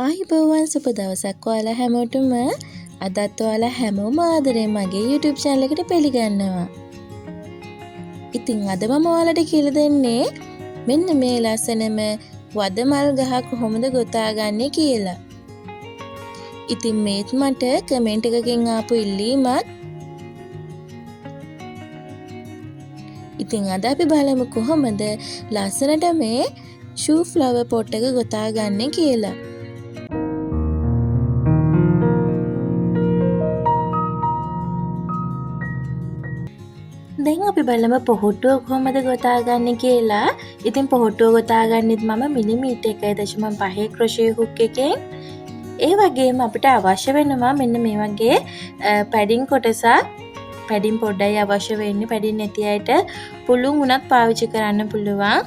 ආයුබෝවන් සුබ දවසක් ඔයාලා හැමෝටම. අදත් ඔයාලා හැමෝම ආදරෙන් මගේ YouTube channel එකට පිළිගන්නවා. ඉතින් අද මම ඔයාලට කියලා දෙන්නේ මෙන්න මේ ලස්සනම වදමල් ගහ කොහොමද ගොතාගන්නේ කියලා. ඉතින් මේත් මට කමෙන්ට් එකකින් ආපු ඉල්ලීමක්. ඉතින් අද අපි බලමු කොහොමද ලස්සනට මේ shoe flower pot එක ගොතාගන්නේ කියලා. දැන් අපි බලමු පොහොට්ටුව කොහොමද ගොතාගන්නේ කියලා. ඉතින් පොහොට්ටුව ගොතාගන්නෙත් මම මිලිමීටර් 1.5 ක්‍රොෂේ හුක් එකෙන්. ඒ වගේම අපිට අවශ්‍ය වෙනවා මෙන්න මේ වගේ පැඩින් කොටසක්. පැඩින් පොඩ්ඩයි අවශ්‍ය වෙන්නේ. පැඩින් නැති අයට පුළුන් උනත් පාවිච්චි කරන්න පුළුවන්.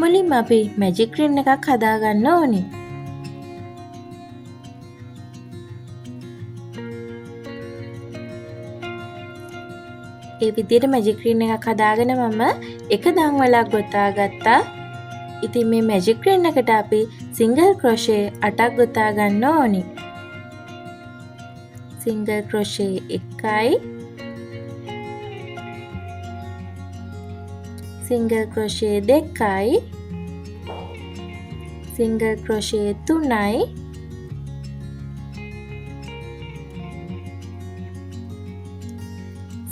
මුලින්ම අපි මැජික් රින් එකක් හදාගන්න ඕනේ. ඒ විදිහට මැජික් රින් එකක් හදාගෙන මම එක දම්වලක් ගොතා ගත්තා. ඉතින් මේ මැජික් රින් එකට අපි සිංගල් ක්‍රොෂේ 8ක් ගොතා ගන්න ඕනි. සිංගල් ක්‍රොෂේ 1යි, සිංගල් ක්‍රොෂේ 2යි, සිංගල් ක්‍රොෂේ 3යි,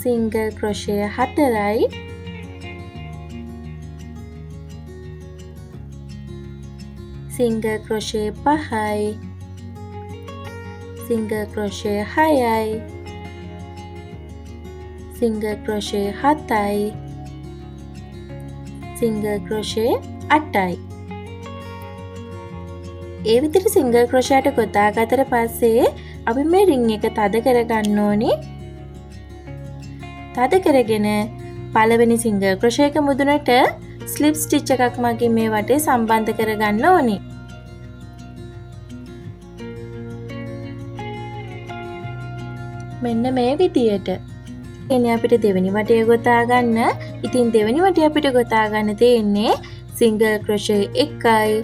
සිංගල් ක්‍රොෂේ 4යි, සිංගල් ක්‍රොෂේ 5යි, සිංගල් ක්‍රොෂේ 6යි, සිංගල් ක්‍රොෂේ 7යි, සිංගල් ක්‍රොෂේ 8යි. ඒ විදිහට සිංගල් ක්‍රොෂේට ගොතා ගත්තට පස්සේ අපි මේ රින් එක තද කරගන්න ඕනේ. තද කරගෙන පළවෙනි සිංගල් ක්‍රොෂේ එක මුදුනට ස්ලිප් ස්ටිච් එකක් මගින් මේ වටේ සම්බන්ධ කරගන්න ඕනේ. මෙන්න මේ විදියට. එන්නේ අපිට දෙවෙනි වටය ගොතා ගන්න. ඉතින් දෙවෙනි වටය අපිට ගොතා ගන්න තියෙන්නේ සිංගල් ක්‍රොෂේ 1යි.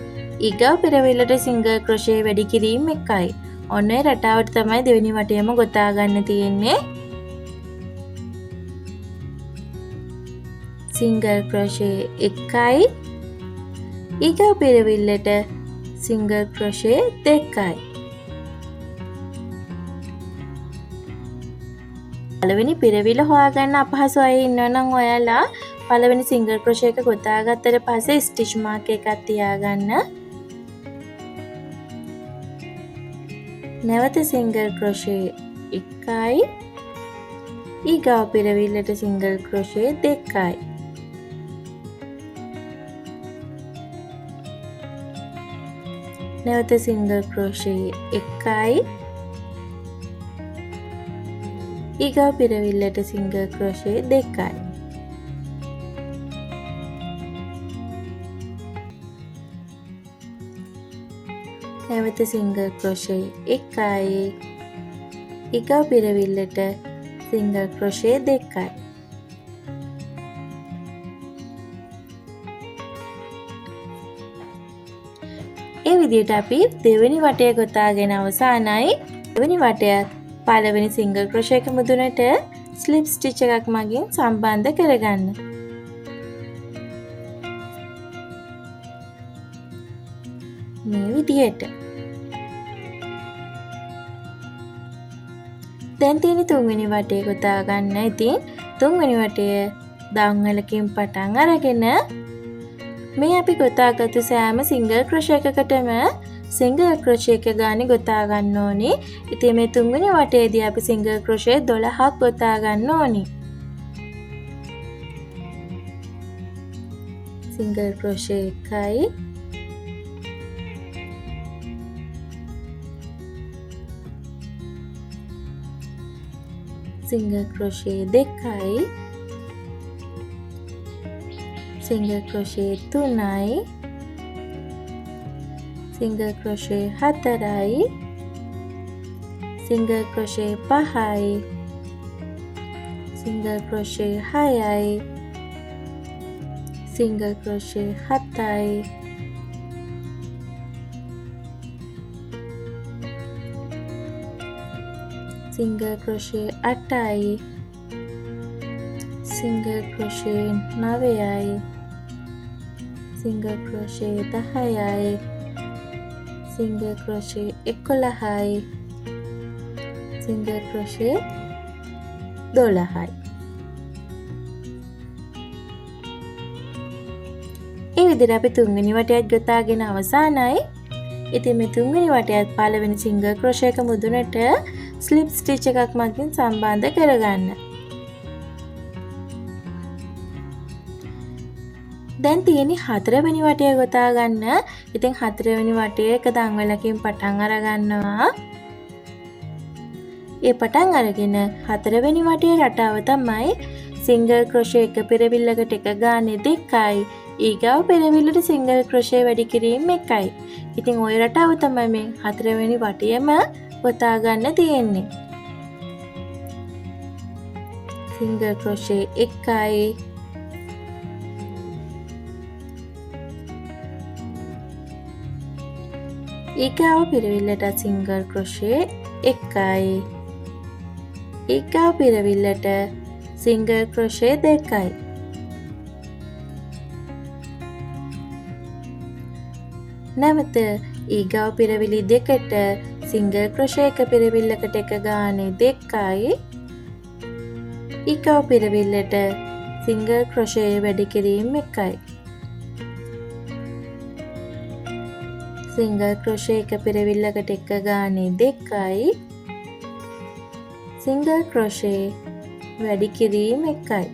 ඊගව පෙරවිල්ලට සිංගල් ක්‍රොෂේ වැඩි කිරීම 1යි. ඔන්න ඒ රටාවට තමයි දෙවෙනි වටයම ගොතා ගන්න තියෙන්නේ. සිංගල් ක්‍රොෂේ 1යි, ඊගව පෙරවිල්ලට සිංගල් ක්‍රොෂේ 2යි. පළවෙනි පෙරවිල්ල හොයාගන්න අපහසු අය ඉන්නවනම් ඔයාලා පළවෙනි සිංගල් ක්‍රොෂේ එක ගොතා ගත්තට පස්සේ ස්ටිච් මාක් එකක් තියාගන්න. නැවත සිංගල් ක්‍රොෂේ 1යි, ඊගව පෙරවිල්ලට සිංගල් ක්‍රොෂේ 2යි. නැවත සිංගල් ක්‍රොෂේ 1යි, ඊගව පෙරවිල්ලට සිංගල් ක්‍රොෂේ 2යි. නැවත සිංගල් ක්‍රොෂේ 1යි, ඊගව පෙරවිල්ලට සිංගල් ක්‍රොෂේ 2යි. ඒ විදිහට අපි දෙවෙනි වටය ගොතාගෙන අවසానයි. දෙවෙනි වටයත් පළවෙනි සිංගල් ක්‍රොෂේ එක මුදුනට ස්ලිප් ස්ටිච් එකක් මගින් සම්බන්ධ කරගන්න. මේ විදිහට. දැන් තියෙන තුන්වෙනි වටය ගොතා ගන්න. ඉතින් තුන්වෙනි වටය දම්වලකින් පටන් අරගෙන මේ අපි ගොතාගත්තු සෑම සිංගල් ක්‍රොෂේ එකකටම සිංගල් ක්‍රොෂේ එක ගානේ ගොතා ගන්න ඕනේ. ඉතින් මේ තුන්වෙනි වටේදී අපි සිංගල් ක්‍රොෂේ 12ක් ගොතා ගන්න ඕනේ. සිංගල් ක්‍රොෂේ 1යි, සිංගල් ක්‍රොෂේ 2යි, සිංගල් ක්‍රොෂේ 3යි, සිංගල් ක්‍රොෂේ 4යි, සිංගල් ක්‍රොෂේ 5යි, සිංගල් ක්‍රොෂේ 6යි, සිංගල් ක්‍රොෂේ 7යි, single crochet 8යි single crochet 9යි single crochet 10යි single crochet 11යි single crochet 12යි. ඒ විදිහට අපි තුන්වෙනි වටයත් ගොතාගෙන අවසానයි. ඉතින් මේ තුන්වෙනි වටයත් පළවෙනි single crochet එක මුදුනට slip stitch එකක් මගින් සම්බන්ධ කරගන්න. දැන් තියෙන්නේ හතරවෙනි වටය ගොතා ගන්න. ඉතින් හතරවෙනි වටයේ එක දංවලකින් පටන් අර ගන්නවා. ඒ පටන් අරගෙන හතරවෙනි වටේ රටාව තමයි single crochet එක පෙරවිල්ලකට එක ගානේ 2යි. ඊගාව පෙරවිල්ලට single crochet වැඩි කිරීම 1යි. ඉතින් ওই රටාව තමයි මේ හතරවෙනි වටයේම ගොතා ගන්න තියෙන්නේ. single crochet 1යි ඊගාව පෙරවිල්ලට single crochet 1යි ඊගාව පෙරවිල්ලට single crochet 2යි නැවත ඊගාව පෙරවිලි දෙකට single crochet එක පෙරවිල්ලකට එක ගානේ 2යි ඊගාව පෙරවිල්ලට single crochet වැඩි කිරීම 1යි single crochet එක පෙරවිල්ලකට එක ගානේ 2යි single crochet වැඩි කිරීම 1යි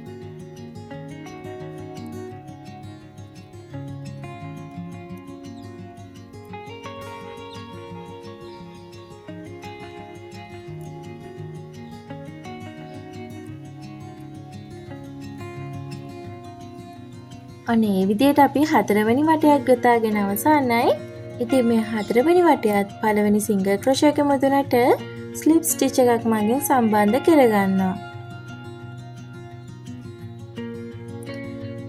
අනේ විදියට අපි හතරවෙනි වටයක් ගොතාගෙන අවසానයි. ඉතින් මේ හතරවෙනි වටයත් පළවෙනි single crochet එක මුදුනට slip stitch එකක් මගින් සම්බන්ධ කරගන්නවා.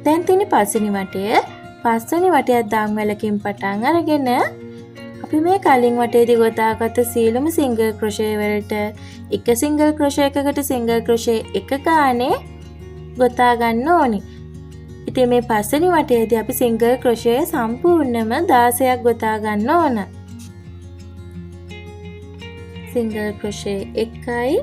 දැන් තියෙන්නේ පස්වෙනි වටය. පස්වෙනි වටයත් දම්වැලකින් පටන් අරගෙන අපි මේ කලින් වටේදී ගොතාගත්ත සියලුම single crochet වලට එක single crochet එකකට single crochet එක ගානේ ගොතා ගන්න ඕනි. ඉතින් මේ පස්වෙනි වටයේදී අපි single crochet සම්පූර්ණයෙන්ම 16ක් ගොතා ගන්න ඕන. single crochet 1යි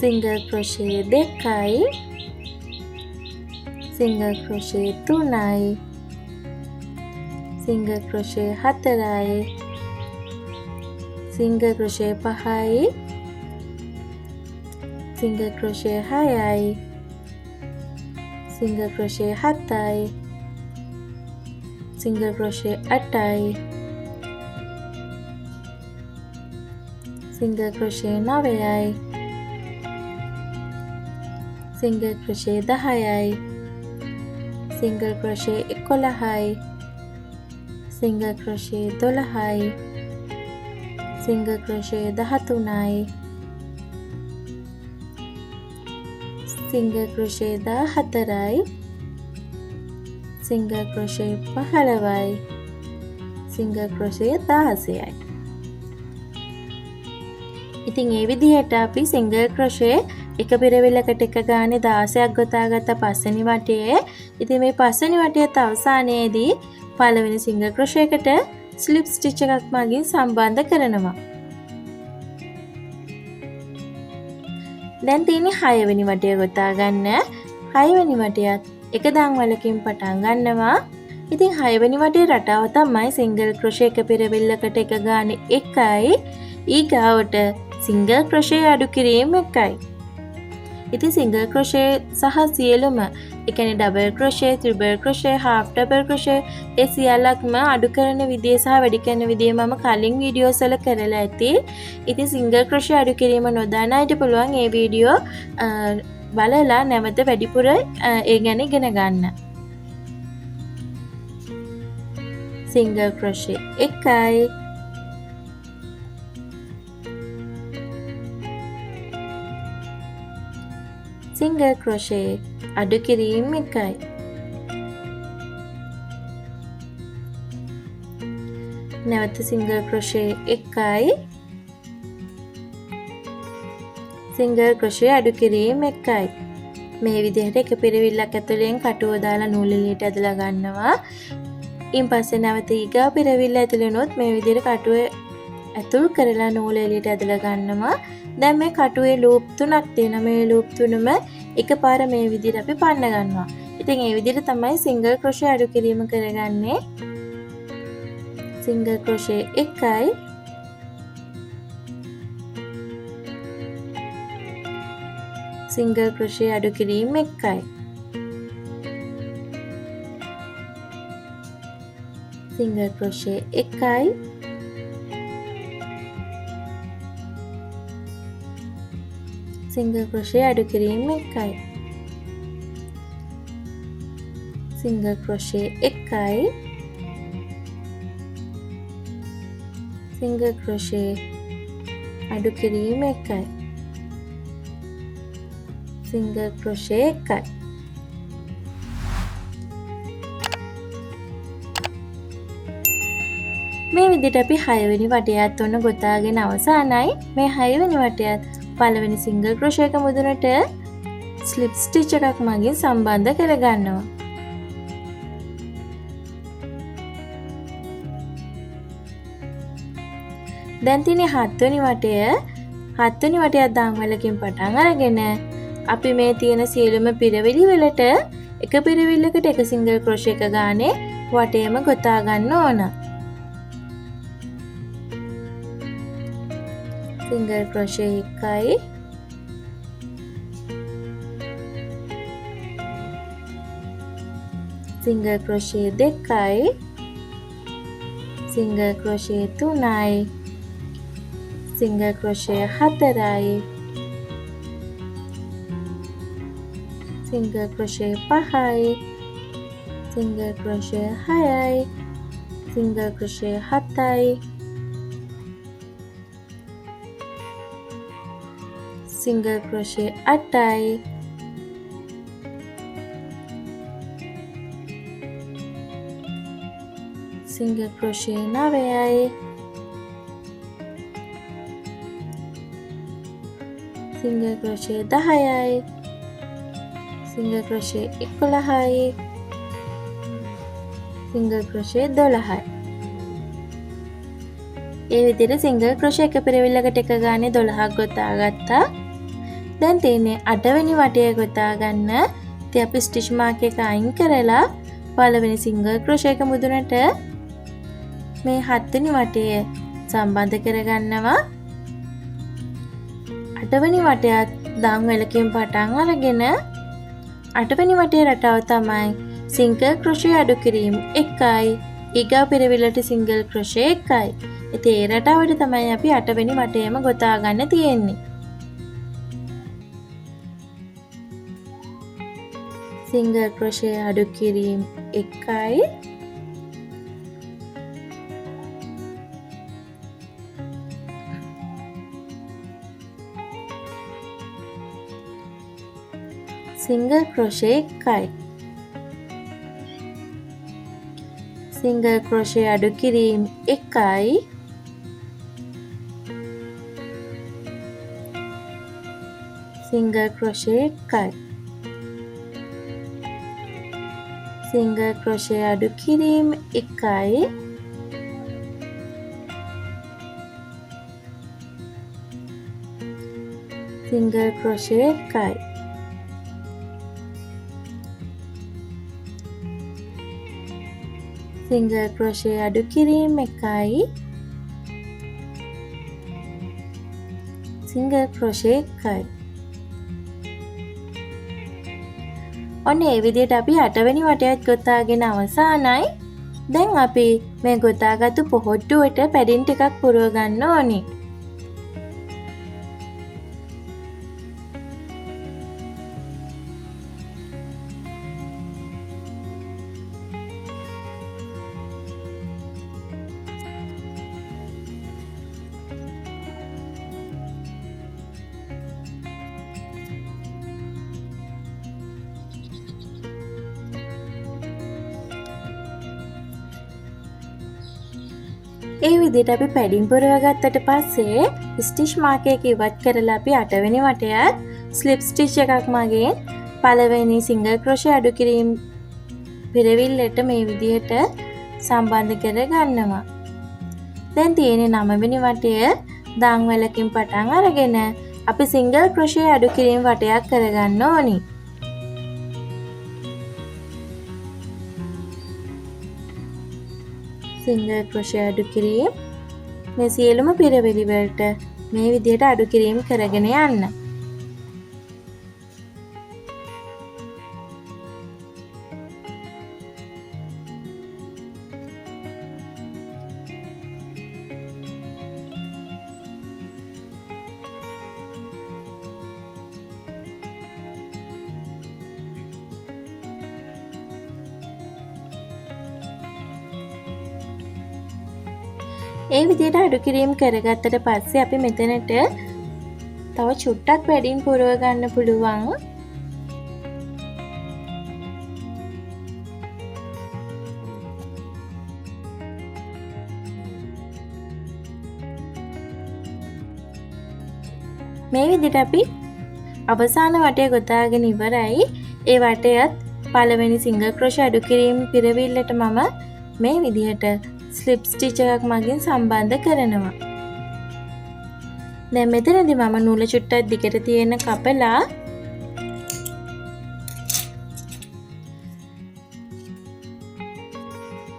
single crochet 2යි single crochet 3යි single crochet 4යි single crochet 5යි single crochet 6යි single crochet 7යි single crochet 8යි single crochet 9යි single crochet 10යි single crochet 11යි single crochet 12යි single crochet 13යි single crochet 14යි single crochet 15යි single crochet 16යි. ඉතින් මේ විදිහට අපි single crochet එක පෙරවිල්ලකට එක ගානේ 16ක් ගොතාගත්ත පස්වෙනි වටයේ. ඉතින් මේ පස්වෙනි වටයේත් අවසානයේදී පළවෙනි single crochet එකට slip stitch එකක් මගින් සම්බන්ධ කරනවා. දැන් තියෙන්නේ 6 වෙනි වටය ගොතා ගන්න. 6 වෙනි වටයත් එක දම්වලකින් පටන් ගන්නවා. ඉතින් 6 වෙනි වටේ රටාව තමයි single crochet එක පෙරවිල්ලකට එක ගානේ 1යි ඊගාවට single crochet අඩු කිරීම 1යි. ඉතින් single crochet සහ සියලුම ඒ කියන්නේ double crochet, triple crochet, half double crochet ඒ සියල්ලක්ම අඩු කරන විදිය සහ වැඩි කරන විදිය මම කලින් වීඩියෝස් වල කරලා ඇති. ඉතින් single crochet අඩු කිරීම නොදන්න අයට පුළුවන් මේ වීඩියෝ බලලා නැවත වැඩිපුර ඒ ගැන ඉගෙන ගන්න. single crochet 1යි single crochet අඩු කිරීම 1යි නැවත සිංගල් ක්‍රොෂේ එකයි, සිංගල් ක්‍රොෂේ අඩු කිරීම එකයි. මේ විදිහට එක පිරවිල්ලක් ඇතුලෙන් කටුව දාලා නූල් එළියට ඇදලා ගන්නවා. ඊන් පස්සේ නැවත ඊගා පිරවිල්ල ඇතුලෙනොත් මේ විදිහට කටුව ඇතුල් කරලා නූල් එළියට ඇදලා ගන්නවා. දැන් මේ කටුවේ ලූප් 3ක් තියෙනවා. මේ ලූප් තුනම එකපාර මේ විදිහට අපි පන්න ගන්නවා. ඉතින් මේ විදිහට තමයි සිංගල් ක්‍රොෂේ අඩු කිරීම කරගන්නේ. සිංගල් ක්‍රොෂේ එකයි, සිංගල් ක්‍රොෂේ අඩු කිරීම එකයි, සිංගල් ක්‍රොෂේ එකයි, සිංගල් ක්‍රොෂේ අඩු කිරීම එකයි, සිංගල් ක්‍රොෂේ එකයි, සිංගල් ක්‍රොෂේ අඩු කිරීම එකයි, සිංගල් ක්‍රොෂේ එකයි. මේ විදිහට අපි 6 වෙනි වටයත් ඔන්න ගොතාගෙන අවසానයි. මේ 6 වෙනි වටයත් පළවෙනි සිංගල් ක්‍රොෂේ එක මුදුනට ස්ලිප් ස්ටිච් එකක් මගින් සම්බන්ධ කරගන්නවා. දැන් තියෙන්නේ 7 වෙනි වටය. 7 වෙනි වටයත් දාංවලකින් පටන් අරගෙන අපි මේ තියෙන සියලුම පිරවිලි වලට එක පිරවිල්ලකට එක සිංගල් ක්‍රොෂේ එක ගානේ වටේම ගොතා ගන්න ඕන. සිංගල් ක්‍රොෂේ එකයි, සිංගල් ක්‍රොෂේ දෙකයි, සිංගල් ක්‍රොෂේ තුනයි, සිංගල් ක්‍රොෂේ හතරයි, සිංගල් ක්‍රොෂේ පහයි, සිංගල් ක්‍රොෂේ හයයි, සිංගල් ක්‍රොෂේ හතයි, සිංගල් ක්‍රොෂේ අටයි, සිංගල් ක්‍රොෂේ නවයයි, සිංගල් ක්‍රොෂේ 10යි, සිංගල් ක්‍රොෂේ 11යි, සිංගල් ක්‍රොෂේ 12යි. ඒ විදිහට සිංගල් ක්‍රොෂේ එක පිරවිල්ලකට එක ගානේ 12ක් ගොතා ගත්තා. දැන් තියෙන්නේ 8 වෙනි වටය ගොතා ගන්න. ඉතින් අපි ස්ටිච් මාක් එක අයින් කරලා පළවෙනි සිංගල් ක්‍රොෂේ එක මුදුනට මේ 7 වෙනි වටය සම්බන්ධ කරගන්නවා. 8 වෙනි වටයත් දාංවලකින් පටන් අරගෙන 8 වෙනි වටේ රටාව තමයි සිංගල් ක්‍රොෂේ අඩු කිරීම එකයි, ඊගා පිරවිල්ලට සිංගල් ක්‍රොෂේ එකයි. ඉතින් ඒ රටාවට තමයි අපි 8 වෙනි වටේම ගොතා ගන්න තියෙන්නේ. සිංගල් ක්‍රොෂේ අඩු කිරීම එකයි, සිංගල් ක්‍රොෂේ එකයි, සිංගල් ක්‍රොෂේ අඩු කිරීම එකයි, සිංගල් ක්‍රොෂේ එකයි, සිංගල් ක්‍රොෂේ අඩු කිරීම එකයි, සිංගල් ක්‍රොෂේ එකයි, සිංගල් ක්‍රොෂේ අඩු කිරීම එකයි, සිංගල් ක්‍රොෂේ එකයි. ඔන්න ඒ විදිහට අපි 8 වෙනි වටයත් ගොතාගෙන අවසానයි. දැන් අපි මේ ගොතාගත්තු පොහොට්ටුවට පැඩින් ටිකක් පුරව ගන්න ඕනේ. ඒ විදිහට අපි පැඩින් පුරව ගත්තට පස්සේ ස්ටිච් මාක් එක ඉවත් කරලා අපි 8 වෙනි වටයත් ස්ලිප් ස්ටිච් එකක් මගින් පළවෙනි සිංගල් ක්‍රොෂේ අඩු කිරීම පිරවිල්ලට මේ විදිහට සම්බන්ධ කර ගන්නවා. දැන් තියෙන්නේ 9 වෙනි වටය දංවලකින් පටන් අරගෙන අපි සිංගල් ක්‍රොෂේ අඩු කිරීම වටයක් කරගන්න ඕනි. සිංගල් ක්‍රොෂේ අඩු කිරීම මේ සියලුම පිරවිලි වලට මේ විදිහට අඩු කිරීම කරගෙන යන්න. ඒ විදිහට අඩු කිරීම කරගත්තට පස්සේ අපි මෙතනට තව චුට්ටක් වැඩින් පුරව ගන්න පුළුවන්. මේ විදිහට අපි අවසාන වටය ගොතාගෙන ඉවරයි. ඒ වටයත් පළවෙනි සිංගල් ක්‍රොෂේ අඩු කිරීම පිරවිල්ලට මම මේ විදිහට ස්ලිප් ස්ටිච් එකක් මගින් සම්බන්ධ කරනවා. දැන් මෙතනදී මම නූල චුට්ටක් දිගට තියෙන කපලා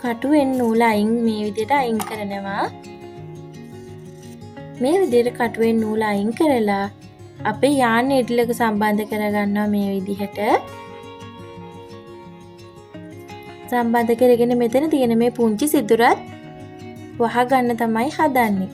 කටුවෙන් නූල මේ විදිහට අයින් කරනවා. මේ විදිහට කටුවෙන් නූල අයින් කරලා අපේ යාන් නීඩල් එක සම්බන්ධ කරගන්නවා මේ විදිහට. සම්බන්ධ කරගෙන මෙතන තියෙන මේ පුංචි සිදුරත් වහගන්න තමයි හදන්නේ.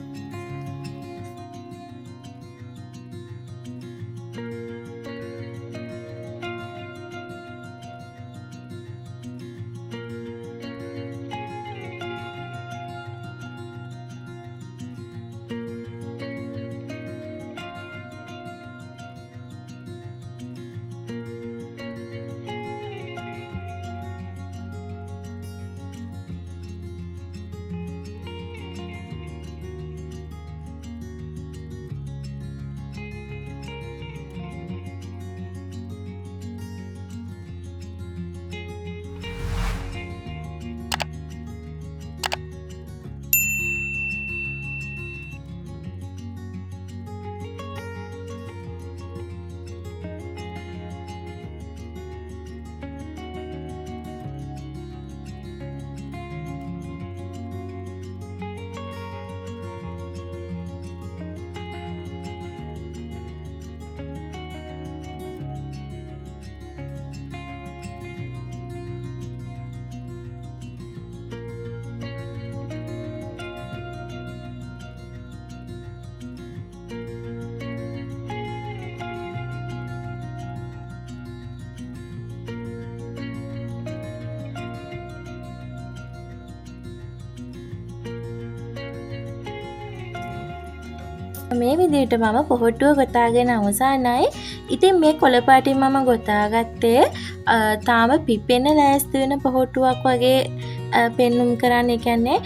මේ විදිහට මම පොහොට්ටුව ගොතාගෙන අවසానයි. ඉතින් මේ කොළ පාටින් මම ගොතාගත්තේ තාම පිපෙන්න ලෑස්ති වෙන පොහොට්ටුවක් වගේ පෙන්눔 කරන්න. ඒ කියන්නේ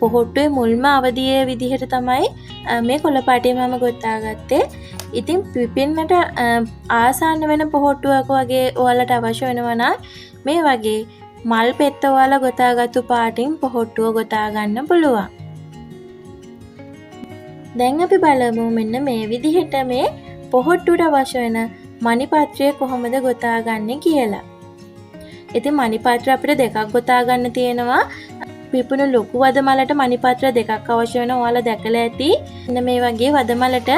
පොහොට්ටුවේ මුල්ම අවදියේ විදිහට තමයි මේ කොළ පාටින් මම ගොතාගත්තේ. ඉතින් පිපෙන්නට ආසන්න වෙන පොහොට්ටුවක් වගේ ඔයාලට අවශ්‍ය වෙනවා නම් මේ වගේ මල් පෙත්ත ඔයාලා ගොතාගත්තු පාටින් පොහොට්ටුව ගොතා ගන්න පුළුවන්. දැන් අපි බලමු මෙන්න මේ විදිහට මේ පොහොට්ටුවට අවශ්‍ය වෙන මණි පත්‍රය කොහොමද ගොතාගන්නේ කියලා. ඉතින් මණි පත්‍ර අපිට දෙකක් ගොතා ගන්න තියෙනවා. පිපුණු ලොකු වදමලට මණි පත්‍ර දෙකක් අවශ්‍ය වෙනවා. ඔයාලා දැකලා ඇති. මෙන්න මේ වගේ වදමලට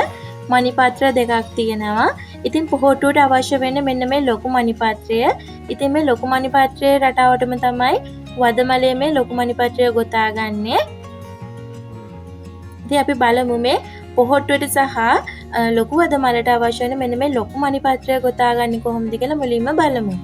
මණි පත්‍ර දෙකක් තියෙනවා. ඉතින් පොහොට්ටුවට අවශ්‍ය වෙන්නේ මෙන්න මේ ලොකු මණි පත්‍රය. ඉතින් මේ ලොකු මණි පත්‍රයේ රටාවටම තමයි වදමලේ මේ ලොකු මණි පත්‍රය ගොතාගන්නේ. ඉතින් අපි බලමු මේ පොහොට්ටුවට සහ ලොකු වදමලට අවශ්‍ය වෙන මෙන්න මේ ලොකු මණි පත්‍රය ගොතාගන්නේ කොහොමද කියලා මුලින්ම බලමු.